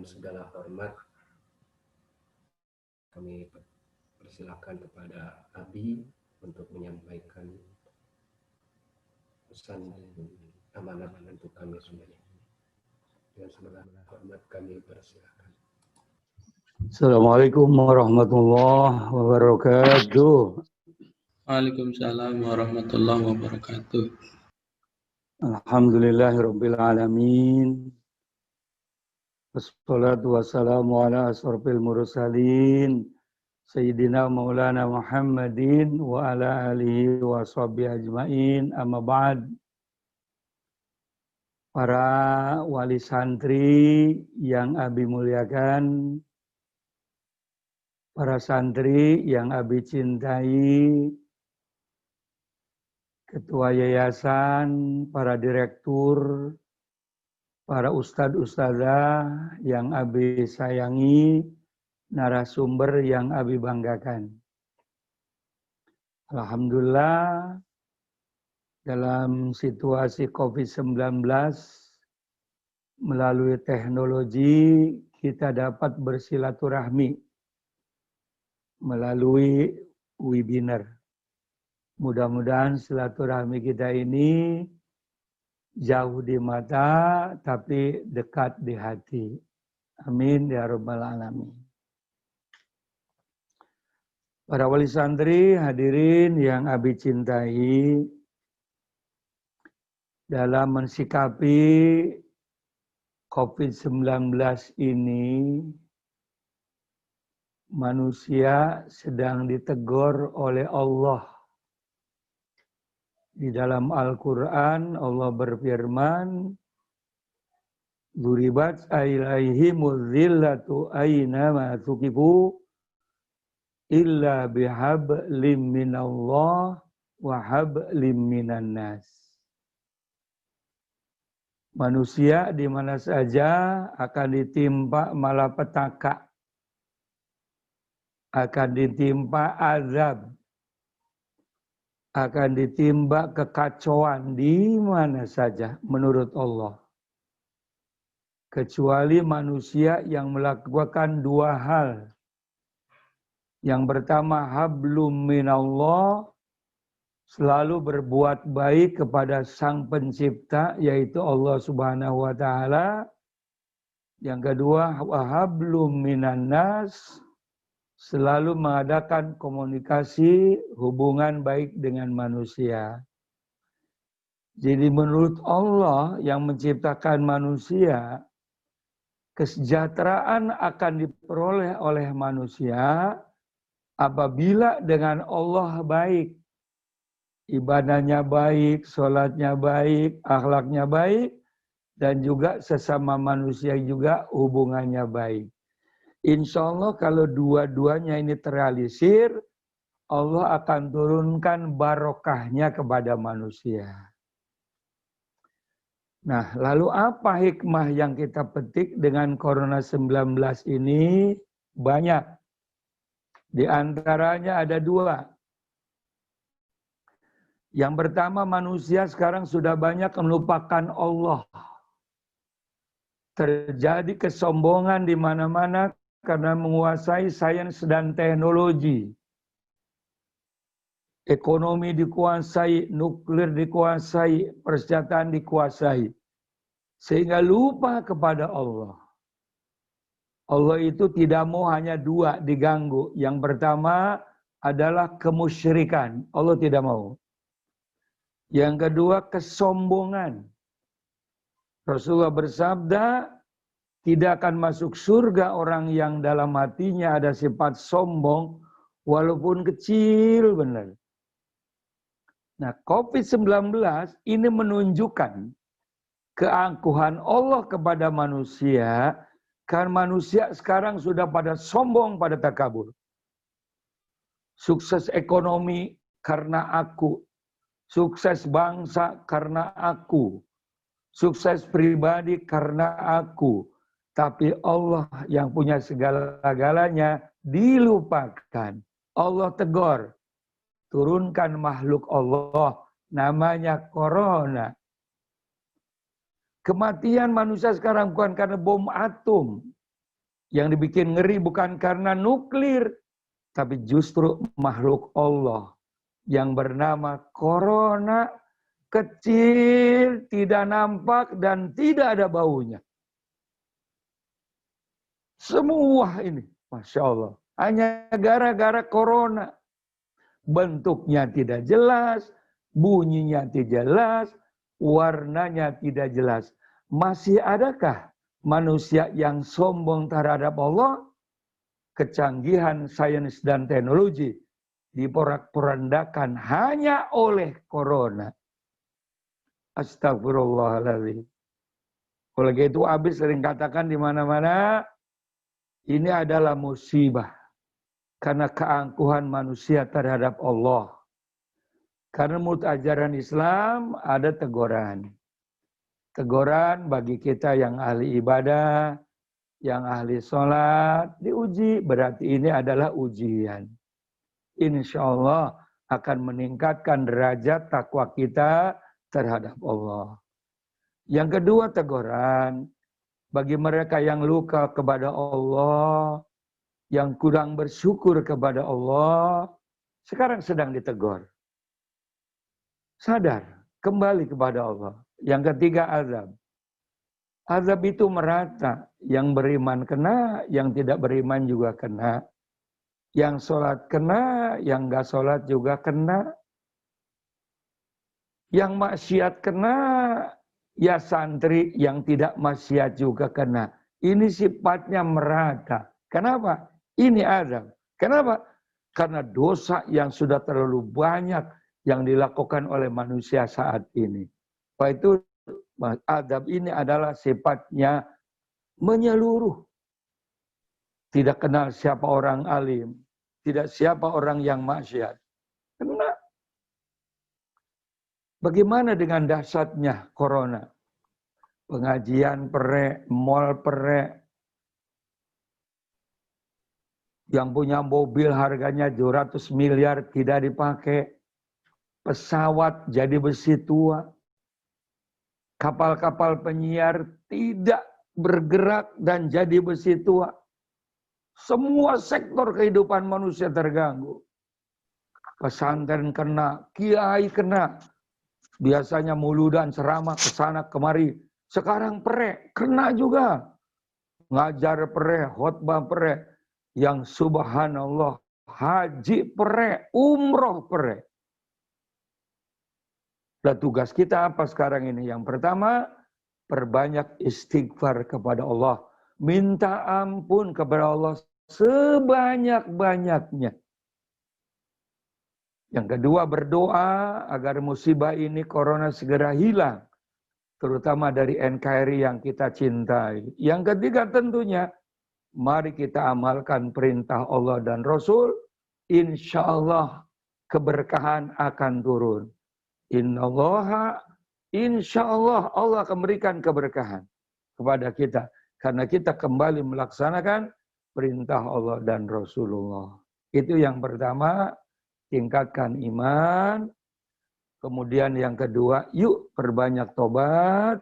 segala hormat kami persilakan kepada Abi untuk menyampaikan pesan dan amanah untuk kami semuanya. Dengan segala hormat kami persilakan. Assalamualaikum warahmatullahi wabarakatuh. Waalaikumsalam warahmatullahi wabarakatuh. Alhamdulillahirabbil alamin. Wassalatu wassalamu ala asrofil mursalin Sayyidina Maulana Muhammadin wa ala alihi wa sahbihi ajmain. Amma ba'd. Para wali santri yang Abi muliakan, para santri yang Abi cintai, ketua yayasan, para direktur, para ustadz-ustadzah yang Abi sayangi, narasumber yang Abi banggakan. Alhamdulillah, dalam situasi COVID-19, melalui teknologi kita dapat bersilaturahmi melalui webinar. Mudah-mudahan silaturahmi kita ini jauh di mata tapi dekat di hati. Amin ya rabbal alamin. Para wali santri hadirin yang Abi cintai, dalam mensikapi COVID-19 ini, manusia sedang ditegur oleh Allah. Di dalam Al-Quran Allah berfirman, "Duribat ilaihimuz zillatu aynama tuqifu illa bihablim minallah wa hablim minan nas." Manusia di mana saja akan ditimpa malapetaka, akan ditimpa azab, akan ditimpa kekacauan di mana saja menurut Allah. Kecuali manusia yang melakukan dua hal. Yang pertama, hablum minallah, selalu berbuat baik kepada Sang Pencipta, yaitu Allah Subhanahu wa Ta'ala. Yang kedua, wahablum minan nas, selalu mengadakan komunikasi hubungan baik dengan manusia. Jadi menurut Allah yang menciptakan manusia, kesejahteraan akan diperoleh oleh manusia apabila dengan Allah baik. Ibadahnya baik, sholatnya baik, akhlaknya baik, dan juga sesama manusia juga hubungannya baik. Insya Allah kalau dua-duanya ini terrealisir, Allah akan turunkan barokahnya kepada manusia. Nah, lalu apa hikmah yang kita petik dengan Corona 19 ini? Banyak. Di antaranya ada dua. Yang pertama, manusia sekarang sudah banyak melupakan Allah. Terjadi kesombongan di mana-mana karena menguasai sains dan teknologi. Ekonomi dikuasai, nuklir dikuasai, persenjataan dikuasai. Sehingga lupa kepada Allah. Allah itu tidak mau hanya dua diganggu. Yang pertama adalah kemusyrikan. Allah tidak mau. Yang kedua, kesombongan. Rasulullah bersabda, tidak akan masuk surga orang yang dalam hatinya ada sifat sombong, walaupun kecil benar. Nah, COVID-19 ini menunjukkan keangkuhan Allah kepada manusia, karena manusia sekarang sudah pada sombong, pada takabur. Sukses ekonomi karena aku. Sukses bangsa karena aku. Sukses pribadi karena aku. Tapi Allah yang punya segala-galanya dilupakan. Allah tegur. Turunkan makhluk Allah. Namanya Corona. Kematian manusia sekarang bukan karena bom atom. Yang dibikin ngeri bukan karena nuklir, tapi justru makhluk Allah yang bernama corona, kecil, tidak nampak, dan tidak ada baunya. Semua ini, Masya Allah, hanya gara-gara corona. Bentuknya tidak jelas, bunyinya tidak jelas, warnanya tidak jelas. Masih adakah manusia yang sombong terhadap Allah? Kecanggihan sains dan teknologi diporak-porandakan hanya oleh corona. Astagfirullahaladzim. Oleh itu habis sering katakan di mana-mana, ini adalah musibah. Karena keangkuhan manusia terhadap Allah. Karena menurut ajaran Islam ada teguran. Teguran bagi kita yang ahli ibadah, yang ahli sholat, diuji. Berarti ini adalah ujian. Insya Allah akan meningkatkan derajat takwa kita terhadap Allah. Yang kedua teguran. Bagi mereka yang luka kepada Allah, yang kurang bersyukur kepada Allah, sekarang sedang ditegur. Sadar, kembali kepada Allah. Yang ketiga azab. Azab itu merata. Yang beriman kena, yang tidak beriman juga kena. Yang sholat kena, yang gak sholat juga kena. Yang maksiat kena, ya santri yang tidak maksiat juga kena. Ini sifatnya merata. Kenapa? Ini azab. Kenapa? Karena dosa yang sudah terlalu banyak yang dilakukan oleh manusia saat ini. Pak itu azab ini adalah sifatnya menyeluruh. Tidak kenal siapa orang alim, tidak siapa orang yang maksiat. Kena. Bagaimana dengan dahsyatnya corona? Pengajian perek, mal perek. Yang punya mobil harganya 200 miliar tidak dipakai. Pesawat jadi besi tua. Kapal-kapal penyiar tidak bergerak dan jadi besi tua. Semua sektor kehidupan manusia terganggu. Pesantren kena, kiai kena. Biasanya muludan ceramah ke sana kemari. Sekarang perek, kena juga. Ngajar perek, khotbah perek. Yang subhanallah, haji perek, umroh perek. Dan tugas kita apa sekarang ini? Yang pertama, perbanyak istighfar kepada Allah. Minta ampun kepada Allah sebanyak-banyaknya. Yang kedua, berdoa agar musibah ini corona segera hilang. Terutama dari NKRI yang kita cintai. Yang ketiga tentunya, mari kita amalkan perintah Allah dan Rasul. Insya Allah keberkahan akan turun. Innallaha, insya Allah Allah akan berikan keberkahan kepada kita. Karena kita kembali melaksanakan perintah Allah dan Rasulullah. Itu yang pertama, tingkatkan iman. Kemudian yang kedua, yuk perbanyak tobat.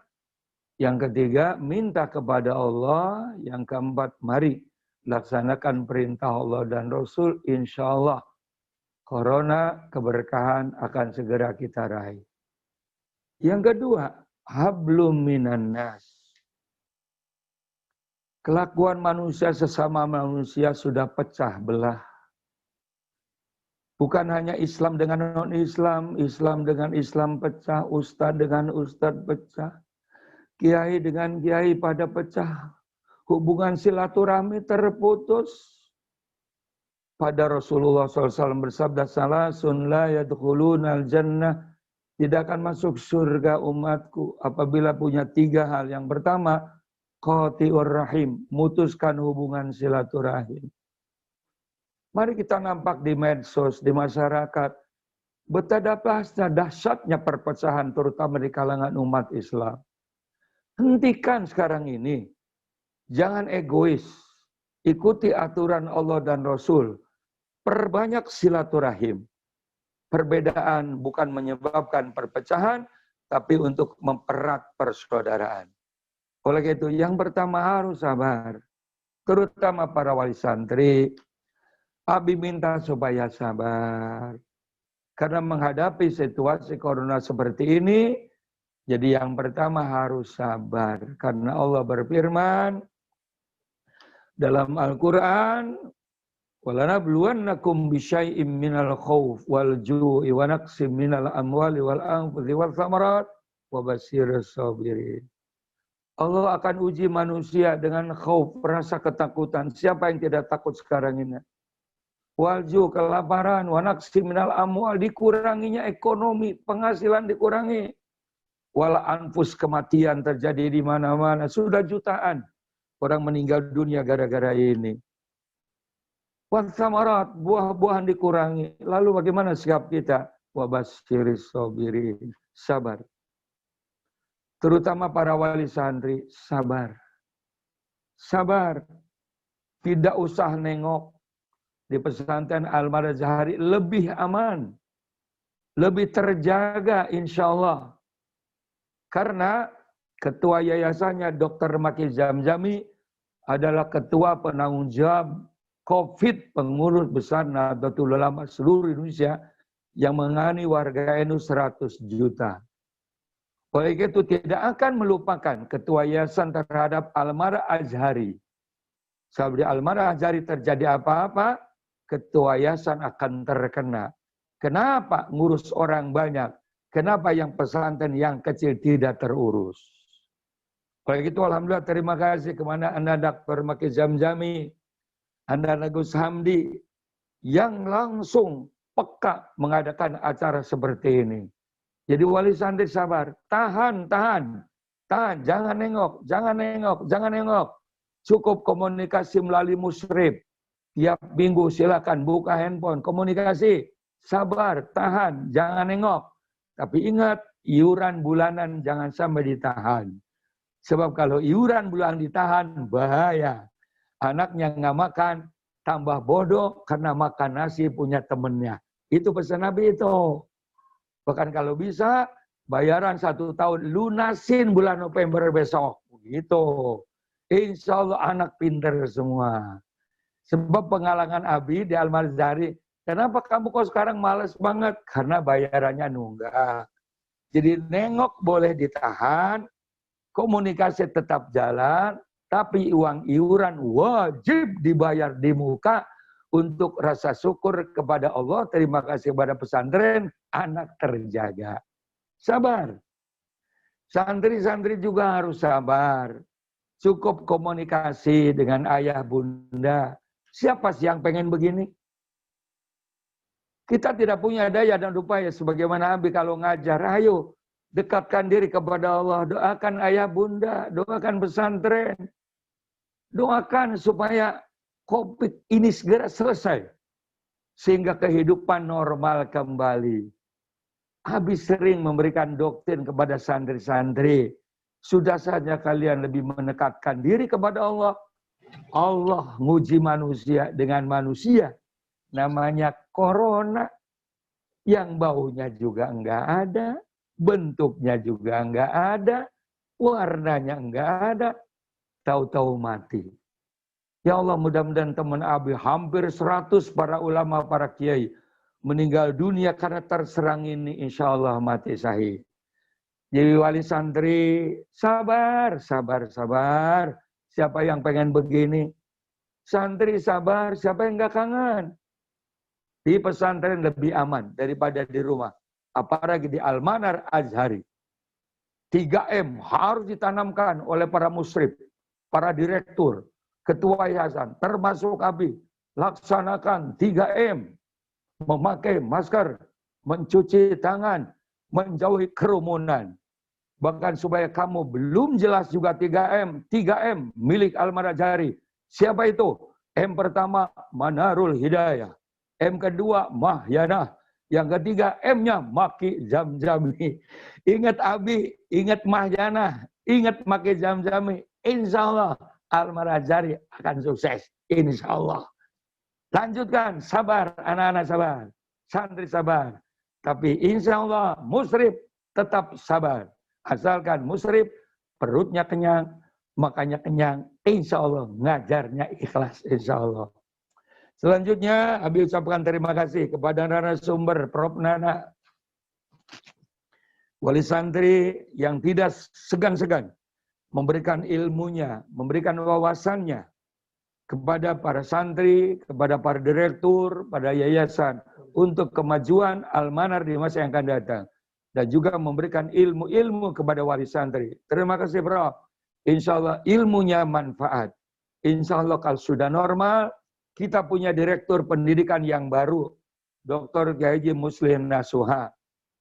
Yang ketiga, minta kepada Allah. Yang keempat, mari laksanakan perintah Allah dan Rasul. Insya Allah, corona keberkahan akan segera kita raih. Yang kedua, hablum minan nas. Kelakuan manusia sesama manusia sudah pecah belah. Bukan hanya Islam dengan non-Islam, Islam dengan Islam pecah, Ustadz dengan Ustadz pecah. Kiai dengan kiai pada pecah. Hubungan silaturahmi terputus. Pada Rasulullah SAW bersabda, salasun la yadkhulunal jannah. Tidak akan masuk surga umatku apabila punya 3 hal. Yang pertama, qati'ur rahim. Mutuskan hubungan silaturahim. Mari kita nampak di medsos, di masyarakat. Betapa dahsyatnya perpecahan terutama di kalangan umat Islam. Hentikan sekarang ini. Jangan egois. Ikuti aturan Allah dan Rasul. Perbanyak silaturahim. Perbedaan bukan menyebabkan perpecahan, tapi untuk mempererat persaudaraan. Oleh itu, yang pertama harus sabar. terutama para wali santri, Abi minta supaya sabar. Karena menghadapi situasi corona seperti ini, jadi yang pertama harus sabar. Karena Allah berfirman dalam Al-Quran, وَلَنَبْلُوَنَّكُمْ بِشَيْءٍ مِّنَ الْخَوْفِ وَالْجُوعِ وَنَقْصٍ مِّنَ الْأَمْوَالِ وَالْأَنفُسِ وَالثَّمَرَاتِ وَبَشِّرِ الصَّابِرِينَ. Allah akan uji manusia dengan khauf, rasa ketakutan. Siapa yang tidak takut sekarang ini? Walju, kelaparan, wanaksi minal amwal, dikuranginya ekonomi, penghasilan dikurangi. Wala anfus, kematian terjadi di mana-mana. Sudah jutaan orang meninggal dunia gara-gara ini. Wathamarat, buah-buahan dikurangi. Lalu bagaimana sikap kita? Wabasyiris sabirin, sabar. Terutama para wali santri, sabar. Sabar. Tidak usah nengok. Di pesantren Al-Azhari lebih aman. Lebih terjaga insya Allah. Karena ketua yayasannya Dr. Maki Zamzami adalah ketua penanggung jawab COVID, pengurus besar Nahdlatul Ulama seluruh Indonesia yang mengani warga NU 100 juta. Oleh itu tidak akan melupakan ketua yayasan terhadap Al-Mara Azhari. Sebab di Al-Mara Azhari terjadi apa-apa, ketua yayasan akan terkena. Kenapa ngurus orang banyak? Kenapa yang pesantren yang kecil tidak terurus? Oleh itu alhamdulillah terima kasih kepada Anda Dr. Maki Zamzami, Anda Agus Hamdi, yang langsung peka mengadakan acara seperti ini. Jadi wali santri sabar, tahan, jangan nengok, jangan nengok. Cukup komunikasi melalui musyrif. Tiap minggu silakan buka handphone, komunikasi, sabar, tahan, jangan nengok. Tapi ingat, iuran bulanan jangan sampai ditahan. Sebab kalau iuran bulanan ditahan, bahaya. Anaknya nggak makan, tambah bodoh karena makan nasi punya temennya. Itu pesan Nabi itu. Bahkan kalau bisa, bayaran 1 tahun, lunasin bulan November besok. Begitu. Insya Allah anak pinter semua. Sebab pengalaman Abi di Al-Azhari, kenapa kamu kok sekarang malas banget? Karena bayarannya nunggak. Jadi nengok boleh ditahan, komunikasi tetap jalan, tapi uang iuran wajib dibayar di muka untuk rasa syukur kepada Allah. Terima kasih kepada pesantren, anak terjaga. Sabar. Santri-santri juga harus sabar. Cukup komunikasi dengan ayah bunda. Siapa sih yang pengen begini? Kita tidak punya daya dan upaya sebagaimana Abi kalau ngajar. Ayo, dekatkan diri kepada Allah. Doakan ayah bunda, doakan pesantren. Doakan supaya COVID ini segera selesai. Sehingga kehidupan normal kembali. Abi sering memberikan doktrin kepada santri-santri. Sudah saja kalian lebih mendekatkan diri kepada Allah. Allah nguji manusia dengan manusia. Namanya corona. Yang baunya juga enggak ada. Bentuknya juga enggak ada. Warnanya enggak ada. Tahu-tahu mati. Ya Allah, mudah-mudahan teman Abi hampir 100 para ulama, para kiai meninggal dunia karena terserang ini, insya Allah mati syahid. Jadi wali santri, sabar. Siapa yang pengen begini? Santri sabar, siapa yang enggak kangen? Di pesantren lebih aman daripada di rumah. Apalagi di Al-Manar Azhari. 3M harus ditanamkan oleh para musyrif, para direktur, ketua yayasan, termasuk Abi. Laksanakan 3M. Memakai masker, mencuci tangan, menjauhi kerumunan. Bahkan supaya kamu belum jelas juga 3M. 3M milik Al-Manar Azhari. Siapa itu? M pertama, Manarul Hidayah. M kedua, Mahyanah. Yang ketiga, M-nya Maki Zamzami. Ingat Abi, ingat Mahyanah, ingat Maki Zamzami. Insya Allah Al-Manar Azhari akan sukses. Insya Allah. Lanjutkan, sabar, anak-anak sabar. Santri sabar. Tapi insya Allah musyrif tetap sabar. Asalkan musyrif perutnya kenyang, makanya kenyang, insya Allah ngajarnya ikhlas, insya Allah. Selanjutnya, Abi ucapkan terima kasih kepada narasumber Prof. Nana, wali santri yang tidak segan-segan memberikan ilmunya, memberikan wawasannya kepada para santri, kepada para direktur, pada yayasan, untuk kemajuan Al-Manar di masa yang akan datang. Dan juga memberikan ilmu-ilmu kepada wali santri. Terima kasih, Prof. Insya Allah ilmunya manfaat. Insya Allah kalau sudah normal, kita punya direktur pendidikan yang baru, Dr. Haji Muslim Nasuha.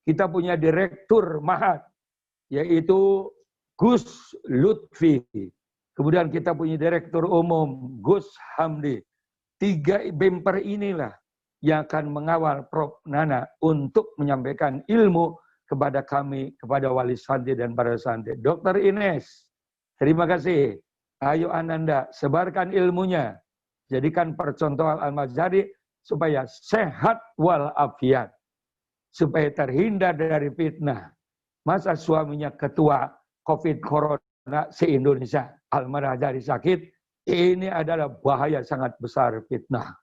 Kita punya direktur Mahat, yaitu Gus Lutfi. Kemudian kita punya direktur umum Gus Hamdi. 3 bemper inilah yang akan mengawal Prof. Nana untuk menyampaikan ilmu kepada kami, kepada wali santri dan para santri. Dr. Ines, terima kasih. Ayo Ananda, sebarkan ilmunya. Jadikan percontohan Al-Mazhari supaya sehat walafiat. Supaya terhindar dari fitnah. Masa suaminya ketua COVID Corona se-Indonesia, Al-Mazhari sakit, ini adalah bahaya sangat besar fitnah.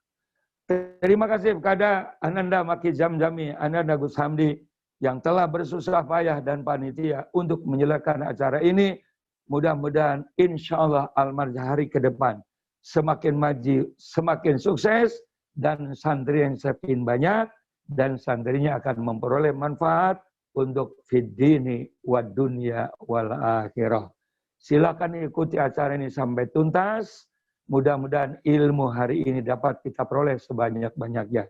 Terima kasih kepada Ananda Maki Jamjami, Ananda Gus Hamdi, yang telah bersusah payah dan panitia untuk menyelenggarakan acara ini. Mudah-mudahan insya Allah Al-Mazhari ke depan semakin maju, semakin sukses, dan santri yang semakin banyak, dan santrinya akan memperoleh manfaat untuk fid dini wa dunya wal akhirah. Silakan ikuti acara ini sampai tuntas. Mudah-mudahan ilmu hari ini dapat kita peroleh sebanyak-banyaknya.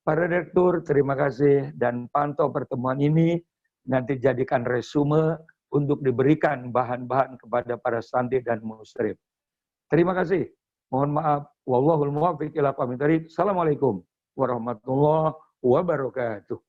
Para direktur, terima kasih dan pantau pertemuan ini. Nanti jadikan resume untuk diberikan bahan-bahan kepada para santri dan musyrif. Terima kasih. Mohon maaf. Wallahul muwaffiq ila aqwamit thoriq. Assalamualaikum warahmatullahi wabarakatuh.